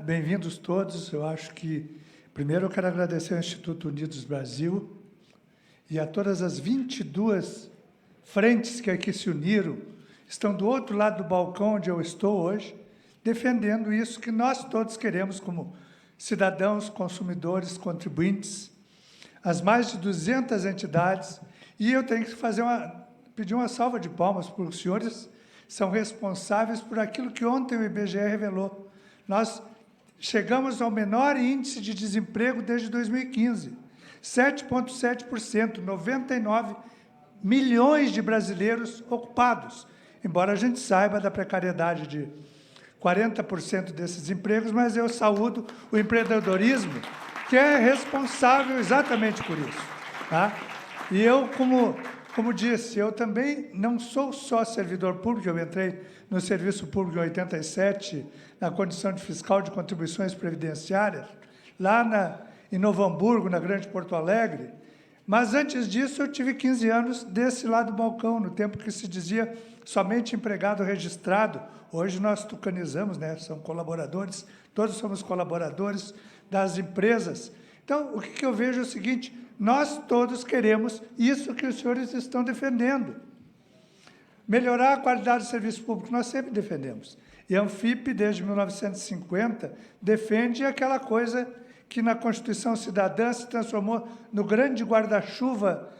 Bem-vindos todos. Eu acho que, primeiro, eu quero agradecer ao Instituto Unidos Brasil e a todas as 22 frentes que aqui se uniram, estão do outro lado do balcão onde eu estou hoje, defendendo isso que nós todos queremos como cidadãos, consumidores, contribuintes, as mais de 200 entidades, e eu tenho que pedir uma salva de palmas, porque os senhores são responsáveis por aquilo que ontem o IBGE revelou. Nós chegamos ao menor índice de desemprego desde 2015, 7,7%, 99 milhões de brasileiros ocupados, embora a gente saiba da precariedade de 40% desses empregos, mas eu saúdo o empreendedorismo, que é responsável exatamente por isso. Tá? E eu, como disse, eu também não sou só servidor público, eu entrei no serviço público em 87, na condição de fiscal de contribuições previdenciárias, lá em Novo Hamburgo, na Grande Porto Alegre, mas antes disso eu tive 15 anos desse lado do balcão, no tempo que se dizia somente empregado registrado. Hoje nós tucanizamos, né? São colaboradores, todos somos colaboradores das empresas. Então, o que eu vejo é o seguinte: nós todos queremos isso que os senhores estão defendendo. Melhorar a qualidade do serviço público, nós sempre defendemos. E a Anfip, desde 1950, defende aquela coisa que na Constituição Cidadã se transformou no grande guarda-chuva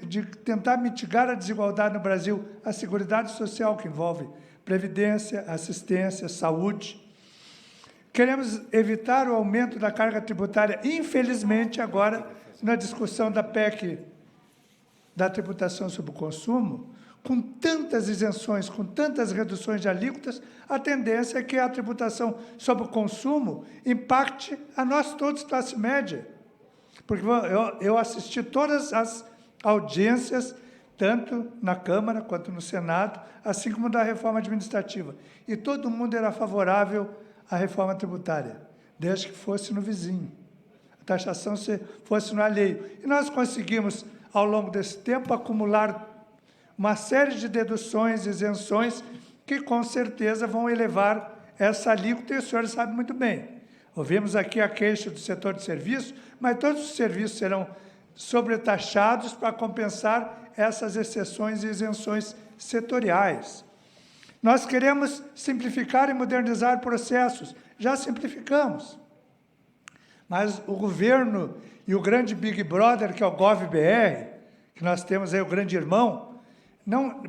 de tentar mitigar a desigualdade no Brasil, a Seguridade Social, que envolve previdência, assistência, saúde. Queremos evitar o aumento da carga tributária. Infelizmente, agora, na discussão da PEC, da tributação sobre o consumo, com tantas isenções, com tantas reduções de alíquotas, a tendência é que a tributação sobre o consumo impacte a nós todos, classe média. Porque eu assisti todas as audiências, tanto na Câmara quanto no Senado, assim como da reforma administrativa. E todo mundo era favorável à reforma tributária, desde que fosse no vizinho, a taxação fosse no alheio. E nós conseguimos, ao longo desse tempo, acumular uma série de deduções, isenções, que com certeza vão elevar essa alíquota, e os senhores sabem muito bem. Ouvimos aqui a queixa do setor de serviços, mas todos os serviços serão sobretaxados para compensar essas exceções e isenções setoriais. Nós queremos simplificar e modernizar processos, já simplificamos. Mas o governo e o grande Big Brother, que é o GovBR, que nós temos aí o grande irmão,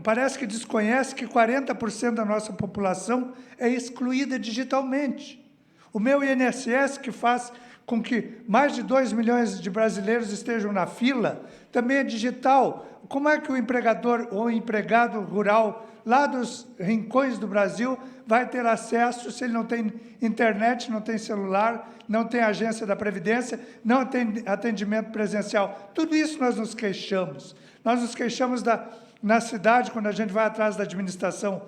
parece que desconhece que 40% da nossa população é excluída digitalmente. O meu INSS, que faz com que mais de 2 milhões de brasileiros estejam na fila, também é digital. Como é que o empregador ou empregado rural, lá dos rincões do Brasil, vai ter acesso se ele não tem internet, não tem celular, não tem agência da Previdência, não tem atendimento presencial? Tudo isso nós nos queixamos. Nós nos queixamos na cidade, quando a gente vai atrás da administração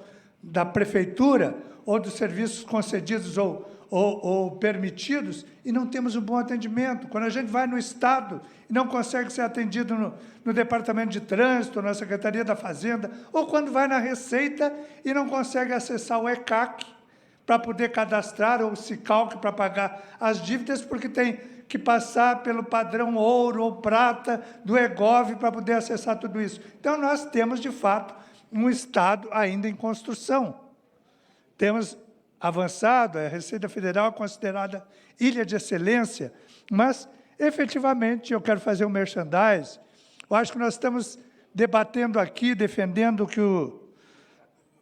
da prefeitura, ou dos serviços concedidos ou permitidos, e não temos um bom atendimento. Quando a gente vai no Estado e não consegue ser atendido no Departamento de Trânsito, na Secretaria da Fazenda, ou quando vai na Receita e não consegue acessar o ECAC para poder cadastrar, ou o SICALC para pagar as dívidas, porque tem que passar pelo padrão ouro ou prata do EGOV para poder acessar tudo isso. Então, nós temos, de fato, um Estado ainda em construção. Temos avançado, a Receita Federal é considerada ilha de excelência, mas, efetivamente, eu quero fazer um merchandise. Eu acho que nós estamos debatendo aqui, defendendo o que o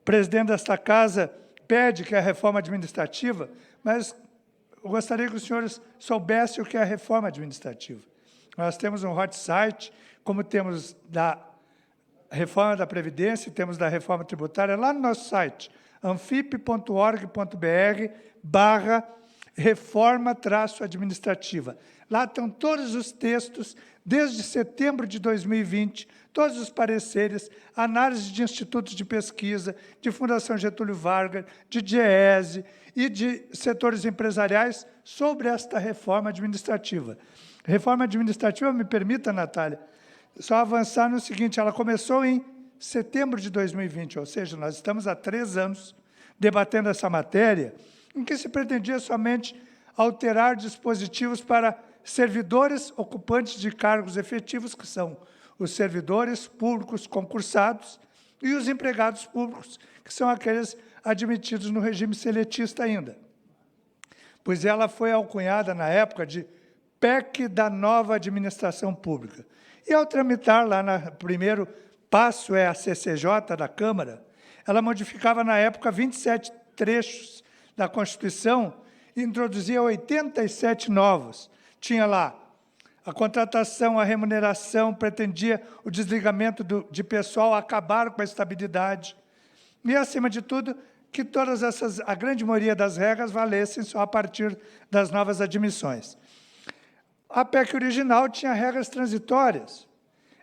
presidente desta casa pede, que é a reforma administrativa, mas eu gostaria que os senhores soubessem o que é a reforma administrativa. Nós temos um hot site, como temos da reforma da Previdência, temos da reforma tributária, lá no nosso site, anfip.org.br/reforma-administrativa. Lá estão todos os textos, desde setembro de 2020, todos os pareceres, análise de institutos de pesquisa, de Fundação Getúlio Vargas, de DIEESE e de setores empresariais sobre esta reforma administrativa. Reforma administrativa, me permita, Natália, só avançar no seguinte: ela começou em setembro de 2020, ou seja, nós estamos há 3 anos debatendo essa matéria, em que se pretendia somente alterar dispositivos para servidores ocupantes de cargos efetivos, que são os servidores públicos concursados, e os empregados públicos, que são aqueles admitidos no regime seletista ainda. Pois ela foi alcunhada, na época, de PEC da nova administração pública. E, ao tramitar lá no primeiro passo, a CCJ da Câmara, ela modificava, na época, 27 trechos da Constituição e introduzia 87 novos. Tinha lá a contratação, a remuneração, pretendia o desligamento de pessoal, acabar com a estabilidade. E, acima de tudo, que todas essas, a grande maioria das regras valessem só a partir das novas admissões. A PEC original tinha regras transitórias.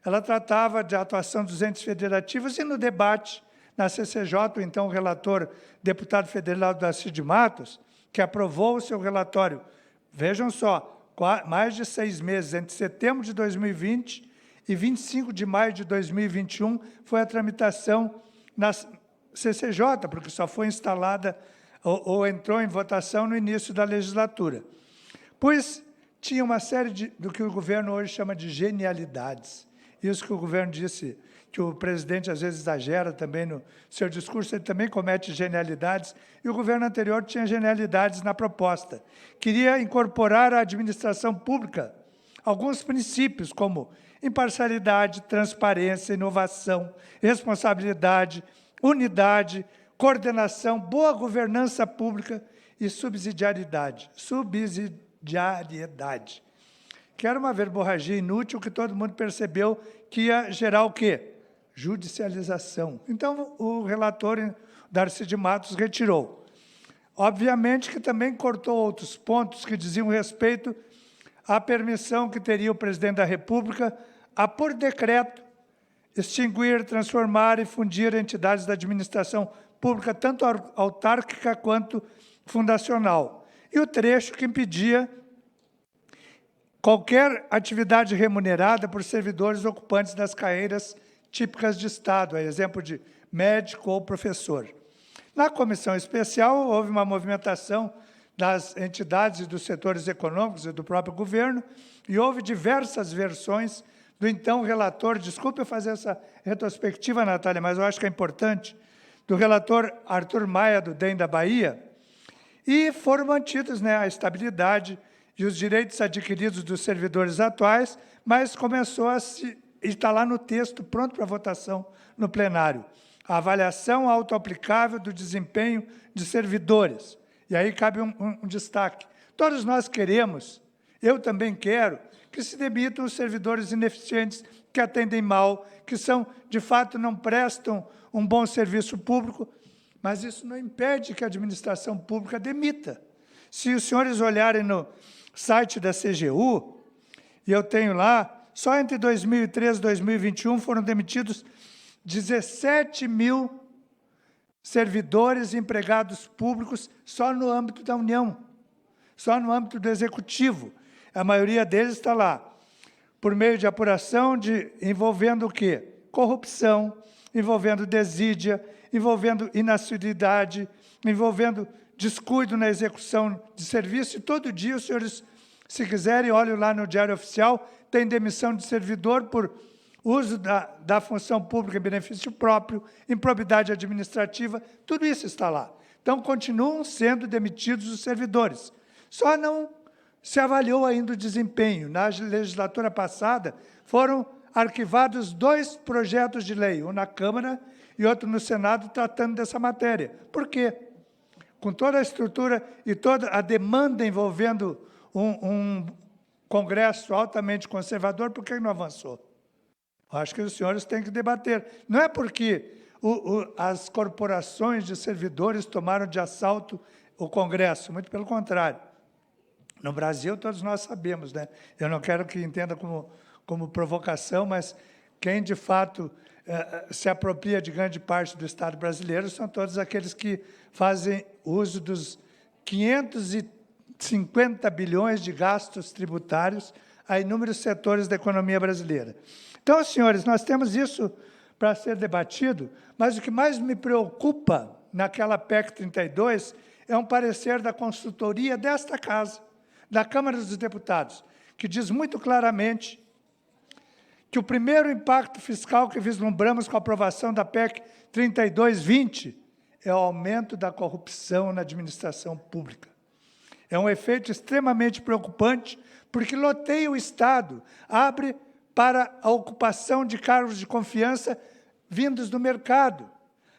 Ela tratava de atuação dos entes federativos e, no debate, na CCJ, o então relator, deputado federal Darcy de Matos, que aprovou o seu relatório, vejam só, mais de 6 meses, entre setembro de 2020 e 25 de maio de 2021, foi a tramitação na CCJ, porque só foi instalada ou entrou em votação no início da legislatura. Pois tinha uma série do que o governo hoje chama de genialidades. Isso que o governo disse, que o presidente às vezes exagera também no seu discurso, ele também comete genialidades, e o governo anterior tinha genialidades na proposta. Queria incorporar à administração pública alguns princípios, como imparcialidade, transparência, inovação, responsabilidade, unidade, coordenação, boa governança pública e subsidiariedade. Que era uma verborragia inútil que todo mundo percebeu que ia gerar o quê? Judicialização. Então, o relator Darcy de Matos retirou. Obviamente que também cortou outros pontos que diziam respeito à permissão que teria o presidente da República a, por decreto, extinguir, transformar e fundir entidades da administração pública, tanto autárquica quanto fundacional. E o trecho que impedia qualquer atividade remunerada por servidores ocupantes das carreiras típicas de Estado, a exemplo de médico ou professor. Na comissão especial, houve uma movimentação das entidades e dos setores econômicos e do próprio governo, e houve diversas versões do então relator, desculpe eu fazer essa retrospectiva, Natália, mas eu acho que é importante, do relator Arthur Maia, do DEM da Bahia, e foram mantidos a estabilidade e os direitos adquiridos dos servidores atuais, mas começou a se... está lá no texto, pronto para votação no plenário. A avaliação autoaplicável do desempenho de servidores. E aí cabe um destaque. Todos nós queremos, eu também quero, que se demitam os servidores ineficientes, que atendem mal, que são, de fato, não prestam um bom serviço público, mas isso não impede que a administração pública demita. Se os senhores olharem no site da CGU, e eu tenho lá, só entre 2013 e 2021 foram demitidos 17 mil servidores e empregados públicos só no âmbito da União, só no âmbito do Executivo. A maioria deles está lá, por meio de apuração envolvendo o quê? Corrupção, envolvendo desídia, envolvendo inassiduidade, envolvendo descuido na execução de serviço, e todo dia os senhores, se quiserem, olhem lá no Diário Oficial, tem demissão de servidor por uso da função pública em benefício próprio, improbidade administrativa, tudo isso está lá. Então, continuam sendo demitidos os servidores. Só não se avaliou ainda o desempenho. Na legislatura passada, foram arquivados 2 projetos de lei, um na Câmara e outro no Senado, tratando dessa matéria. Por quê? Com toda a estrutura e toda a demanda envolvendo um Congresso altamente conservador, por que não avançou? Acho que os senhores têm que debater. Não é porque as corporações de servidores tomaram de assalto o Congresso, muito pelo contrário. No Brasil, todos nós sabemos, né? Eu não quero que entenda como provocação, mas quem, de fato, se apropria de grande parte do Estado brasileiro são todos aqueles que fazem uso dos 550 bilhões de gastos tributários a inúmeros setores da economia brasileira. Então, senhores, nós temos isso para ser debatido, mas o que mais me preocupa naquela PEC 32 é um parecer da consultoria desta Casa, da Câmara dos Deputados, que diz muito claramente que o primeiro impacto fiscal que vislumbramos com a aprovação da PEC 3220 é o aumento da corrupção na administração pública. É um efeito extremamente preocupante, porque loteia o Estado, abre para a ocupação de cargos de confiança vindos do mercado,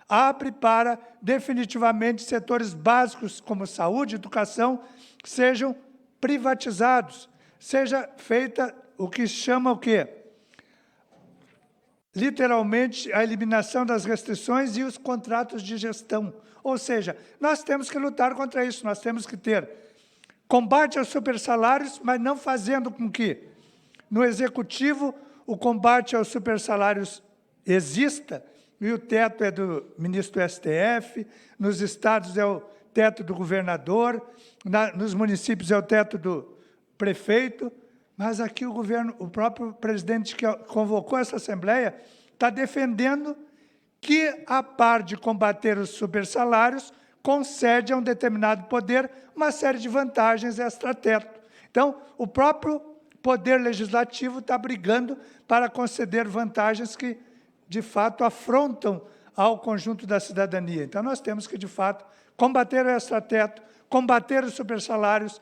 abre para, definitivamente, setores básicos como saúde e educação sejam privatizados, seja feita o que chama o quê? Literalmente, a eliminação das restrições e os contratos de gestão. Ou seja, nós temos que lutar contra isso, nós temos que ter combate aos supersalários, mas não fazendo com que, no Executivo, o combate aos supersalários exista, e o teto é do ministro do STF, nos estados é o teto do governador, nos municípios é o teto do prefeito, mas aqui o governo, o próprio presidente que convocou essa Assembleia, está defendendo que, a par de combater os supersalários, concede a um determinado poder uma série de vantagens extrateto. Então, o próprio Poder Legislativo está brigando para conceder vantagens que, de fato, afrontam ao conjunto da cidadania. Então, nós temos que, de fato, combater o extrateto, combater os supersalários,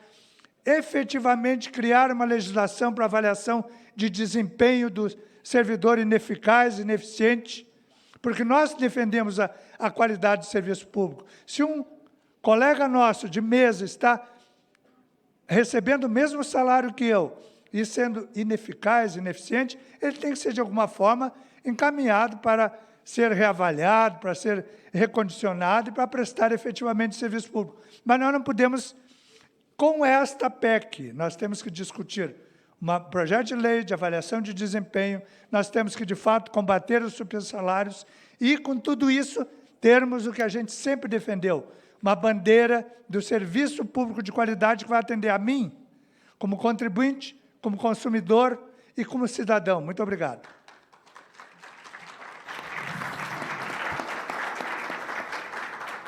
efetivamente criar uma legislação para avaliação de desempenho do servidor ineficaz, ineficiente, porque nós defendemos a qualidade do serviço público. Se um colega nosso de mesa está recebendo o mesmo salário que eu e sendo ineficaz, ineficiente, ele tem que ser, de alguma forma, encaminhado para ser reavaliado, para ser recondicionado e para prestar efetivamente serviço público. Mas nós não podemos, com esta PEC, nós temos que discutir um projeto de lei de avaliação de desempenho, nós temos que, de fato, combater os supersalários e, com tudo isso, termos o que a gente sempre defendeu, uma bandeira do serviço público de qualidade que vai atender a mim, como contribuinte, como consumidor e como cidadão. Muito obrigado.